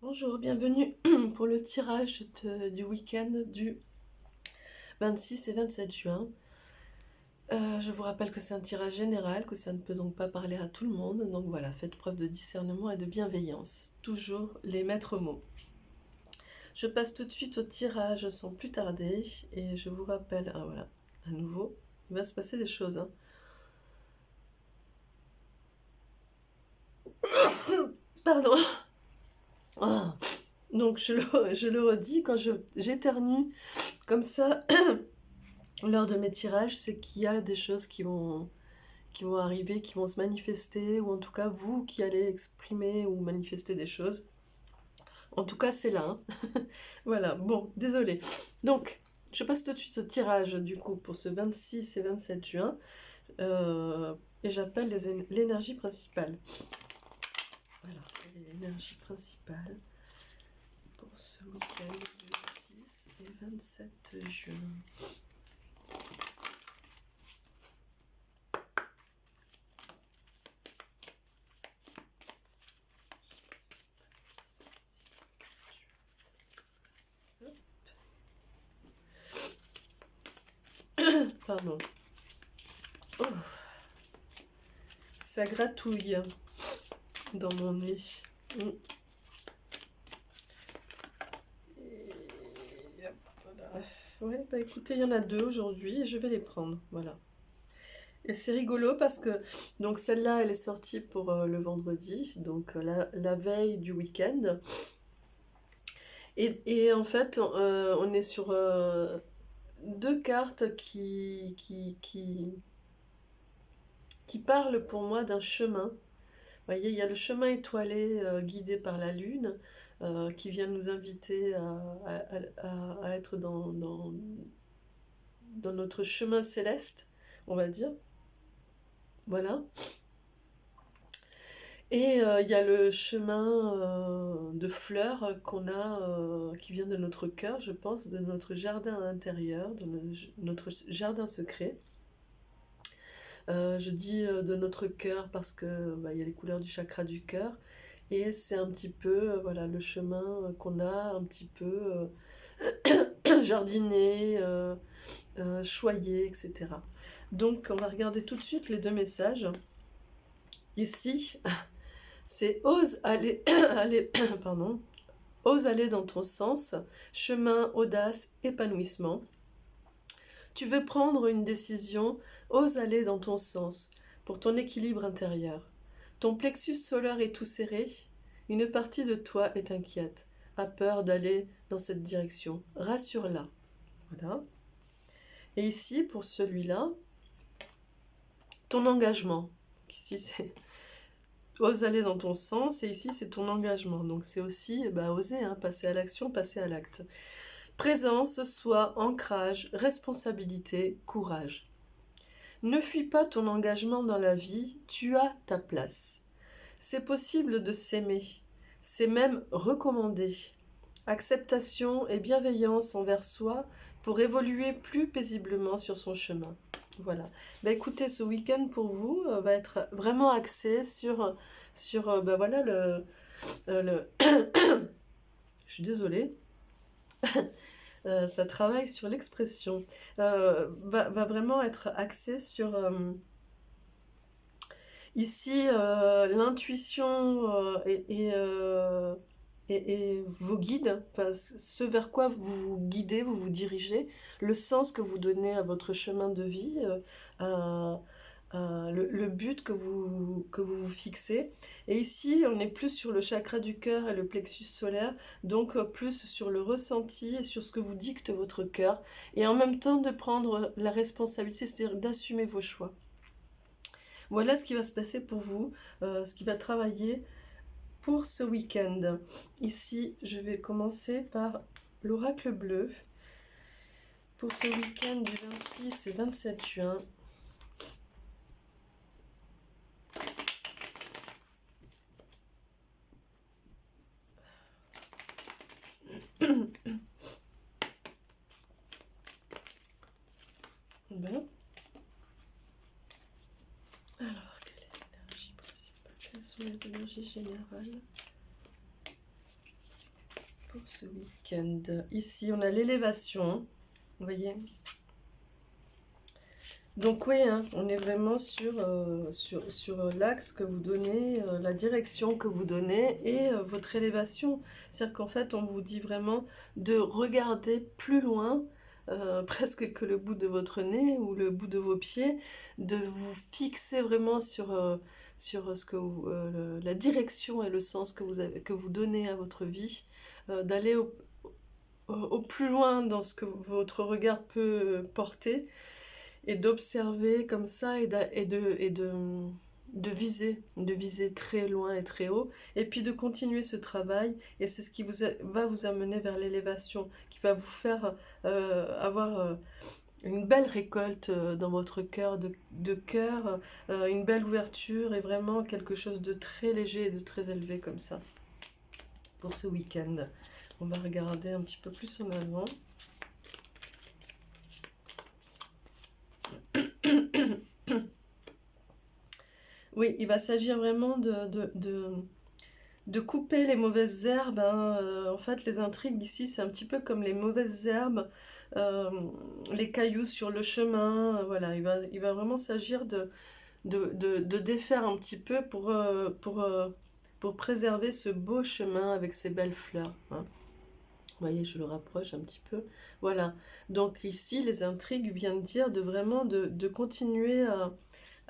Bonjour, bienvenue pour le tirage du week-end du 26 et 27 juin. Je vous rappelle que c'est un tirage général, que ça ne peut donc pas parler à tout le monde. Donc voilà, faites preuve de discernement et de bienveillance. Toujours les maîtres mots. Je passe tout de suite au tirage sans plus tarder. Et je vous rappelle, voilà, à nouveau, il va se passer des choses. Pardon. Ah. Donc je le redis, quand j'éternue comme ça lors de mes tirages, c'est qu'il y a des choses qui vont arriver, qui vont se manifester, ou en tout cas vous qui allez exprimer ou manifester des choses. En tout cas, c'est là. Voilà, bon, désolé. Donc, je passe tout de suite au tirage du coup pour ce 26 et 27 juin. Et j'appelle l'énergie principale. Voilà, l'énergie principale pour ce week-end du 26 et 27 juin. Pardon. Oh, ça gratouille dans mon nez. Voilà. Ouais, bah écoutez, il y en a deux aujourd'hui et je vais les prendre. Voilà. Et c'est rigolo parce que donc celle-là, elle est sortie pour le vendredi, donc la veille du week-end. Et en fait, on est sur deux cartes qui parlent pour moi d'un chemin. Vous voyez, il y a le chemin étoilé guidé par la lune qui vient nous inviter à être dans notre chemin céleste, on va dire. Voilà. Et il y a le chemin de fleurs qu'on a, qui vient de notre cœur, je pense, de notre jardin intérieur, de notre jardin secret. Je dis de notre cœur parce que bah, il y a les couleurs du chakra du cœur. Et c'est un petit peu voilà, le chemin qu'on a un petit peu jardiné, choyé, etc. Donc on va regarder tout de suite les deux messages. Ici, c'est ose aller, pardon, ose aller dans ton sens, chemin, audace, épanouissement. Tu veux prendre une décision, ose aller dans ton sens, pour ton équilibre intérieur. Ton plexus solaire est tout serré, une partie de toi est inquiète, a peur d'aller dans cette direction. Rassure-la. Voilà. Et ici, pour celui-là, ton engagement. Ici, c'est ose aller dans ton sens, et ici, c'est ton engagement. Donc, c'est aussi oser, passer à l'action, passer à l'acte. Présence, soi, ancrage, responsabilité, courage. Ne fuis pas ton engagement dans la vie, tu as ta place. C'est possible de s'aimer, c'est même recommandé. Acceptation et bienveillance envers soi pour évoluer plus paisiblement sur son chemin. Voilà. Écoutez, ce week-end pour vous va être vraiment axé sur voilà, le je suis désolée. Ça travaille sur l'expression. Va vraiment être axé sur ici l'intuition et vos guides, ce vers quoi vous vous guidez, vous vous dirigez, le sens que vous donnez à votre chemin de vie, le but que vous vous fixez. Et ici, on est plus sur le chakra du cœur et le plexus solaire, donc plus sur le ressenti et sur ce que vous dicte votre cœur, et en même temps de prendre la responsabilité, c'est-à-dire d'assumer vos choix. Voilà ce qui va se passer pour vous, ce qui va travailler pour ce week-end. Ici, je vais commencer par l'oracle bleu pour ce week-end du 26 et 27 juin. Ben. Alors, quelle est l'énergie principale? Quelles sont les énergies générales? pour ce week-end. Ici, on a l'élévation, vous voyez. Donc oui, hein, on est vraiment sur l'axe que vous donnez, la direction que vous donnez et votre élévation. C'est-à-dire qu'en fait, on vous dit vraiment de regarder plus loin, presque que le bout de votre nez ou le bout de vos pieds, de vous fixer vraiment sur ce que la direction et le sens que vous donnez à votre vie, d'aller au plus loin dans ce que votre regard peut porter et d'observer comme ça de viser très loin et très haut, et puis de continuer ce travail, et c'est ce qui va vous amener vers l'élévation, qui va vous faire avoir une belle récolte dans votre cœur, de cœur, une belle ouverture, et vraiment quelque chose de très léger et de très élevé comme ça, pour ce week-end. On va regarder un petit peu plus en avant. Oui, il va s'agir vraiment de couper les mauvaises herbes, hein. En fait, les intrigues ici, c'est un petit peu comme les mauvaises herbes, euh, les cailloux sur le chemin. Voilà, il va vraiment s'agir de défaire un petit peu pour préserver ce beau chemin avec ces belles fleurs, hein. Vous voyez, je le rapproche un petit peu. Voilà. Donc ici, les intrigues viennent dire vraiment de continuer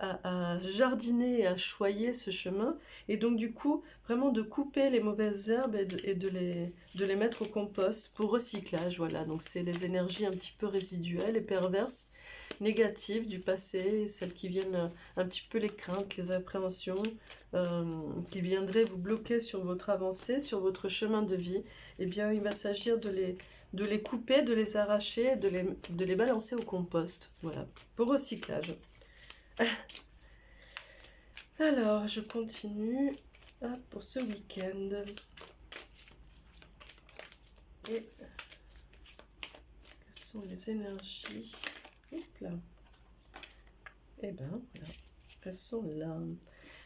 à jardiner et à choyer ce chemin, et donc du coup vraiment de couper les mauvaises herbes et de les mettre au compost pour recyclage. Voilà, donc c'est les énergies un petit peu résiduelles et perverses, négatives du passé, celles qui viennent un petit peu, les craintes, les appréhensions, qui viendraient vous bloquer sur votre avancée, sur votre chemin de vie. Eh bien il va s'agir de les couper, de les arracher, de les balancer au compost, voilà, pour recyclage. Alors, je continue pour ce week-end. Et quelles sont les énergies? Hop là. Eh ben, voilà. Elles sont là.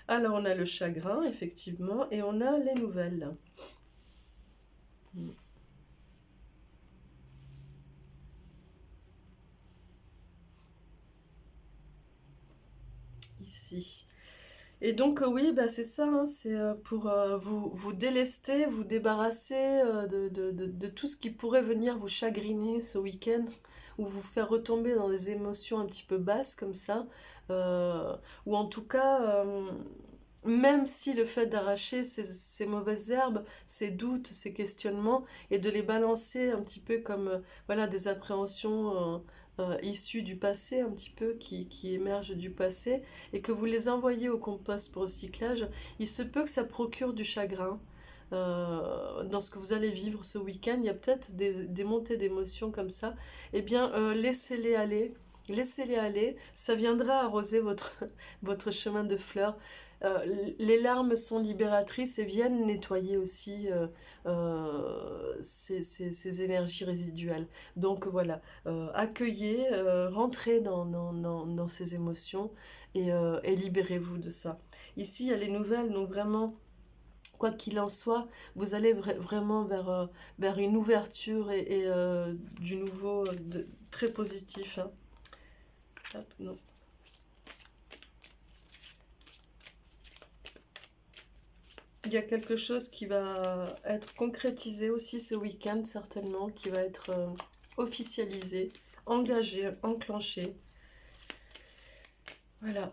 Alors, on a le chagrin, effectivement, et on a les nouvelles. Ici. Et donc oui, bah, c'est ça, hein, c'est pour vous délester, vous débarrasser de tout ce qui pourrait venir vous chagriner ce week-end, ou vous faire retomber dans des émotions un petit peu basses comme ça, ou en tout cas, même si le fait d'arracher ces mauvaises herbes, ces doutes, ces questionnements, et de les balancer un petit peu comme voilà, des appréhensions issues du passé, un petit peu qui émergent du passé, et que vous les envoyez au compost pour recyclage, il se peut que ça procure du chagrin. Dans ce que vous allez vivre ce week-end, il y a peut-être des montées d'émotions comme ça. Eh bien, laissez-les aller. Laissez-les aller, ça viendra arroser votre chemin de fleurs. Euh, les larmes sont libératrices et viennent nettoyer aussi ces énergies résiduelles. Donc voilà, accueillez, rentrez dans ces émotions, et libérez-vous de ça. Ici, il y a les nouvelles, donc vraiment, quoi qu'il en soit, vous allez vraiment vers une ouverture et du nouveau, très positif, hein. Hop, non. Il y a quelque chose qui va être concrétisé aussi ce week-end, certainement, qui va être officialisé, engagé, enclenché. Voilà.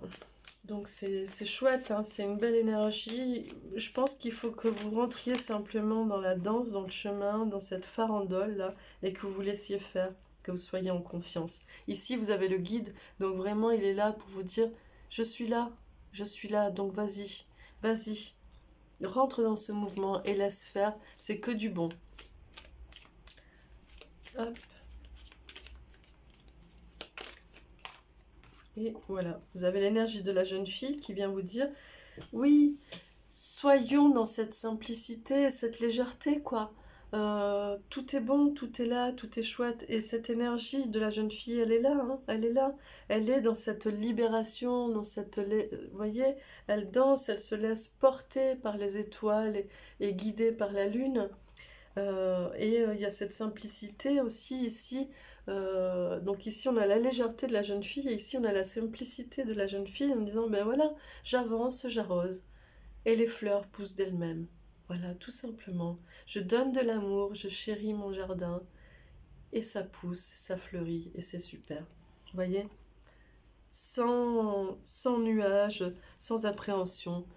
Donc c'est chouette, hein, c'est une belle énergie. Je pense qu'il faut que vous rentriez simplement dans la danse, dans le chemin, dans cette farandole là, et que vous vous laissiez faire, que vous soyez en confiance. Ici, vous avez le guide, donc vraiment, il est là pour vous dire, je suis là, donc vas-y, vas-y. Rentre dans ce mouvement et laisse faire, c'est que du bon. Hop. Et voilà, vous avez l'énergie de la jeune fille qui vient vous dire, oui, soyons dans cette simplicité, cette légèreté, quoi. Tout est bon, tout est là, tout est chouette. Et cette énergie de la jeune fille, elle est là, hein, elle est là. Elle est dans cette libération, vous voyez, elle danse, elle se laisse porter par les étoiles et guidée par la lune. Il y a cette simplicité aussi ici. Donc ici on a la légèreté de la jeune fille et ici on a la simplicité de la jeune fille en me disant ben voilà, j'avance, j'arrose et les fleurs poussent d'elles-mêmes. Voilà, tout simplement. Je donne de l'amour, je chéris mon jardin et ça pousse, ça fleurit et c'est super. Vous voyez? Sans nuages, sans appréhension,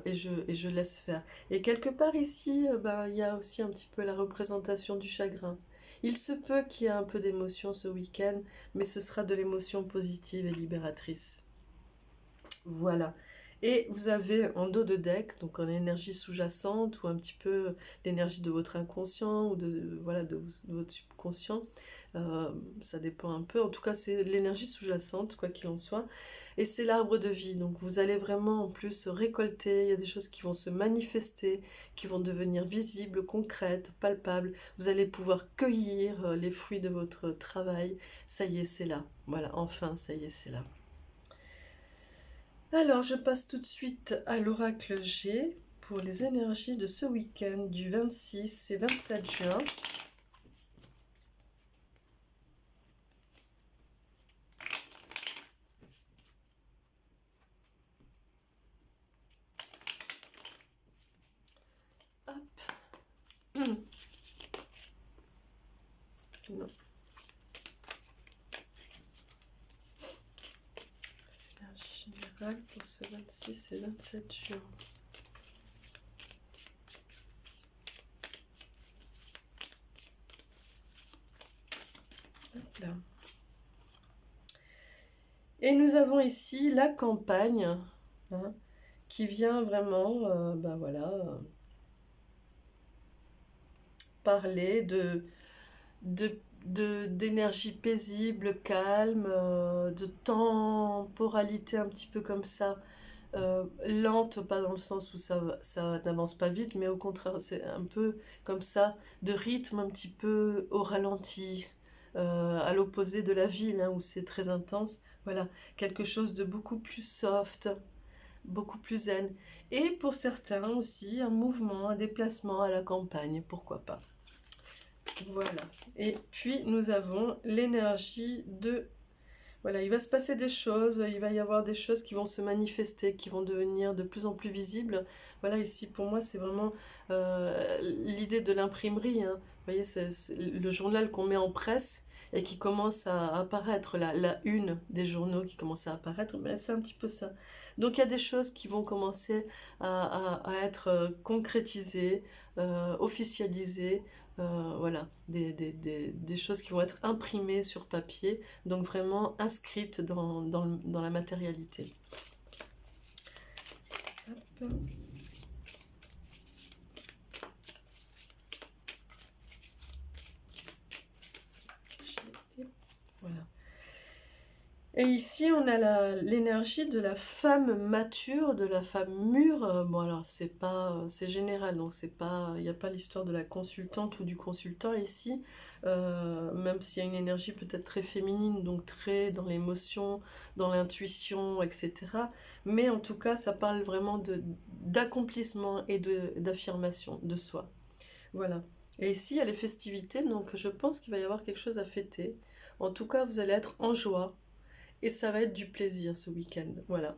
et je laisse faire. Et quelque part ici, ben, il y a aussi un petit peu la représentation du chagrin. Il se peut qu'il y ait un peu d'émotion ce week-end, mais ce sera de l'émotion positive et libératrice. Voilà. Et vous avez en dos de deck, donc en énergie sous-jacente, ou un petit peu l'énergie de votre inconscient, ou voilà, de votre subconscient. Ça dépend un peu. En tout cas, c'est l'énergie sous-jacente, quoi qu'il en soit. Et c'est l'arbre de vie. Donc vous allez vraiment en plus récolter. Il y a des choses qui vont se manifester, qui vont devenir visibles, concrètes, palpables. Vous allez pouvoir cueillir les fruits de votre travail. Ça y est, c'est là. Voilà, enfin, ça y est, c'est là. Alors, je passe tout de suite à l'oracle G pour les énergies de ce week-end du 26 et 27 juin. Hop. Non. C'est l'énergie générale pour ce 26 et 27 juin. Hop là. Et nous avons ici la campagne, hein, qui vient vraiment, ben voilà, parler d'énergie paisible, calme, de temporalité un petit peu comme ça, lente, pas dans le sens où ça n'avance pas vite, mais au contraire, c'est un peu comme ça, de rythme un petit peu au ralenti, à l'opposé de la ville, hein, où c'est très intense. Voilà, quelque chose de beaucoup plus soft, beaucoup plus zen. Et pour certains aussi, un mouvement, un déplacement à la campagne, pourquoi pas. Voilà. Et puis nous avons l'énergie de... Voilà, il va se passer des choses, il va y avoir des choses qui vont se manifester, qui vont devenir de plus en plus visibles. Voilà, ici pour moi c'est vraiment l'idée de l'imprimerie, hein. Vous voyez, c'est le journal qu'on met en presse et qui commence à apparaître, la une des journaux qui commence à apparaître, ben, c'est un petit peu ça. Donc il y a des choses qui vont commencer à être concrétisées, officialisées, voilà, des choses qui vont être imprimées sur papier, donc vraiment inscrites dans la matérialité. Hop. Voilà. Et ici, on a l'énergie de la femme mature, de la femme mûre. Bon, alors, c'est général, donc c'est pas, il n'y a pas l'histoire de la consultante ou du consultant ici, même s'il y a une énergie peut-être très féminine, donc très dans l'émotion, dans l'intuition, etc. Mais en tout cas, ça parle vraiment d'accomplissement et d'affirmation de soi. Voilà. Et ici, il y a les festivités, donc je pense qu'il va y avoir quelque chose à fêter. En tout cas, vous allez être en joie. Et ça va être du plaisir ce week-end, voilà.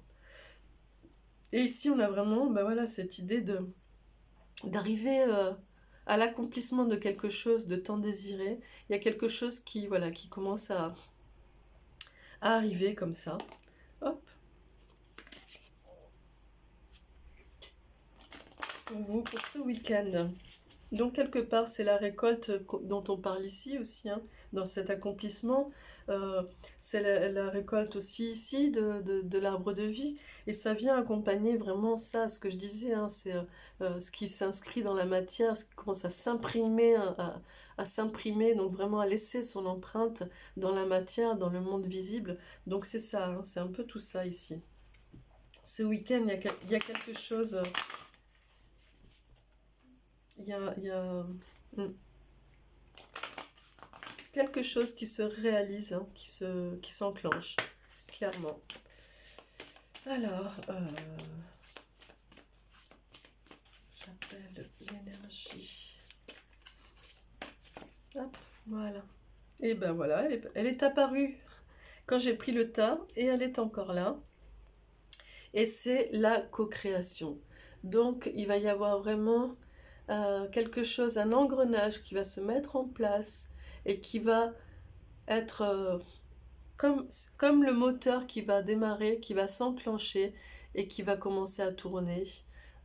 Et ici, on a vraiment ben voilà, cette idée d'arriver à l'accomplissement de quelque chose de tant désiré. Il y a quelque chose qui, voilà, qui commence à arriver comme ça. Hop. Pour vous, pour ce week-end. Donc, quelque part, c'est la récolte dont on parle ici aussi, hein, dans cet accomplissement. C'est la récolte aussi ici de l'arbre de vie. Et ça vient accompagner vraiment ça, ce que je disais, hein, c'est ce qui s'inscrit dans la matière, ce qui commence à s'imprimer, à s'imprimer, donc vraiment à laisser son empreinte dans la matière, dans le monde visible. Donc c'est ça, hein, c'est un peu tout ça ici. Ce week-end, il y a quelque chose... il y a quelque chose qui se réalise, hein, qui s'enclenche, clairement. Alors, j'appelle l'énergie Hop, voilà. Et ben voilà, elle est apparue quand j'ai pris le tas et elle est encore là. Et c'est la co-création. Donc il va y avoir vraiment quelque chose, un engrenage qui va se mettre en place et qui va être comme le moteur qui va démarrer, qui va s'enclencher et qui va commencer à tourner.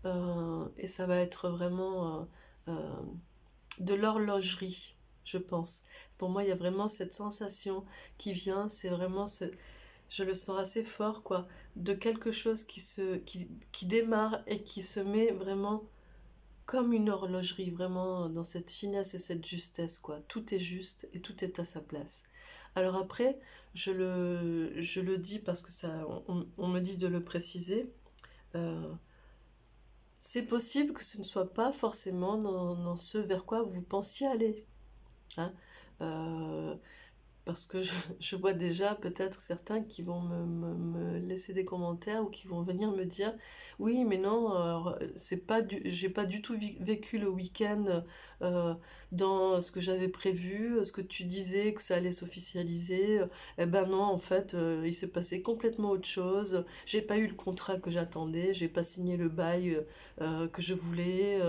Et ça va être vraiment de l'horlogerie, je pense. Pour moi, il y a vraiment cette sensation qui vient, c'est vraiment je le sens assez fort, quoi, de quelque chose qui démarre et qui se met vraiment comme une horlogerie, vraiment dans cette finesse et cette justesse, quoi. Tout est juste et tout est à sa place. Alors après, je le dis parce que on me dit de le préciser. euh, c'est possible que ce ne soit pas forcément dans ce vers quoi vous pensiez aller. Hein. Euh, Parce que je vois déjà peut-être certains qui vont me laisser des commentaires ou qui vont venir me dire oui mais non j'ai pas du tout vécu le week-end dans ce que j'avais prévu, ce que tu disais que ça allait s'officialiser, eh ben non en fait il s'est passé complètement autre chose, j'ai pas eu le contrat que j'attendais, j'ai pas signé le bail que je voulais,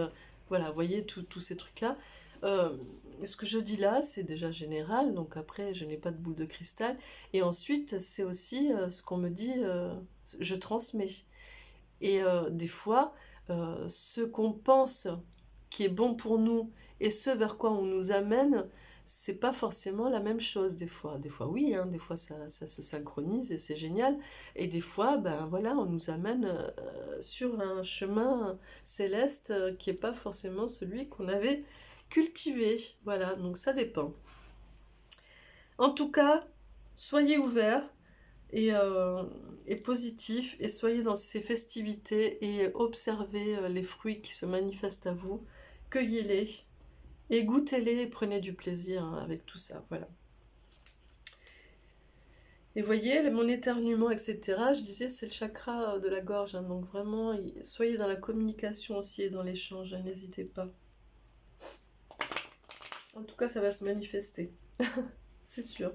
voilà, vous voyez tous ces trucs là. euh, Ce que je dis là, c'est déjà général, donc après, je n'ai pas de boule de cristal. Et ensuite, c'est aussi ce qu'on me dit, je transmets. Et des fois, ce qu'on pense qui est bon pour nous et ce vers quoi on nous amène, c'est pas forcément la même chose des fois. Des fois oui, hein, des fois ça se synchronise et c'est génial. Et des fois, ben voilà, on nous amène sur un chemin céleste qui est pas forcément celui qu'on avait cultivé. Voilà, donc ça dépend. En tout cas, soyez ouverts et positifs et soyez dans ces festivités et observez les fruits qui se manifestent à vous, cueillez-les et goûtez-les et prenez du plaisir hein, avec tout ça. Voilà. Et voyez, mon éternuement, etc., je disais, c'est le chakra de la gorge. Hein, donc vraiment, soyez dans la communication aussi et dans l'échange. Hein, n'hésitez pas. En tout cas, ça va se manifester. C'est sûr.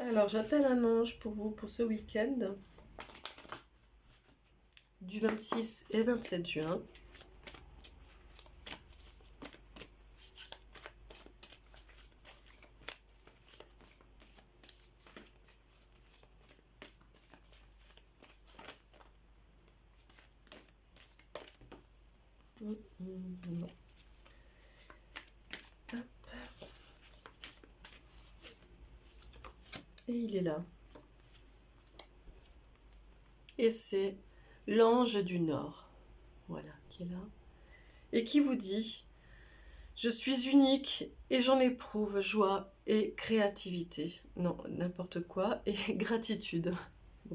Alors, j'appelle un ange pour vous pour ce week-end du 26 et 27 juin. Non. Et il est là. Et c'est l'ange du Nord. Voilà, qui est là. Et qui vous dit, je suis unique et j'en éprouve joie et créativité. Non, n'importe quoi. Et gratitude.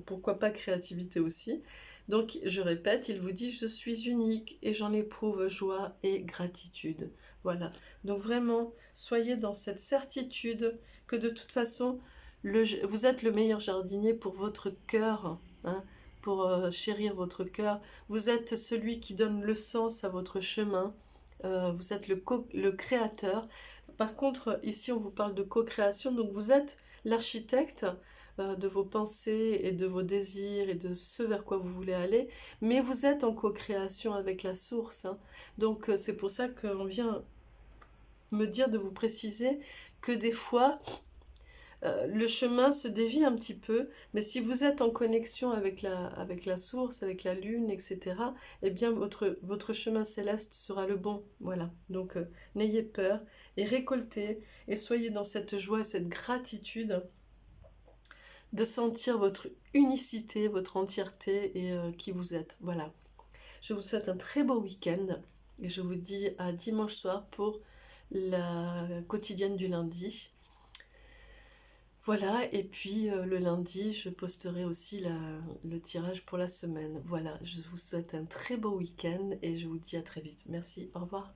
Pourquoi pas créativité aussi. Donc, je répète, il vous dit, je suis unique et j'en éprouve joie et gratitude. Voilà. Donc, vraiment, soyez dans cette certitude que de toute façon, vous êtes le meilleur jardinier pour votre cœur, hein, pour chérir votre cœur. Vous êtes celui qui donne le sens à votre chemin. Vous êtes le créateur. Par contre, ici, on vous parle de co-création. Donc, vous êtes l'architecte de vos pensées et de vos désirs et de ce vers quoi vous voulez aller. Mais vous êtes en co-création avec la source. Hein. Donc, c'est pour ça qu'on vient me dire de vous préciser que des fois, le chemin se dévie un petit peu, mais si vous êtes en connexion avec la source, avec la lune, etc., eh bien votre chemin céleste sera le bon. Voilà. Donc n'ayez peur et récoltez et soyez dans cette joie, cette gratitude de sentir votre unicité, votre entièreté et qui vous êtes. Voilà. Je vous souhaite un très beau week-end et je vous dis à dimanche soir pour la quotidienne du lundi. Voilà, et puis le lundi, je posterai aussi le tirage pour la semaine. Voilà, je vous souhaite un très beau week-end et je vous dis à très vite. Merci, au revoir.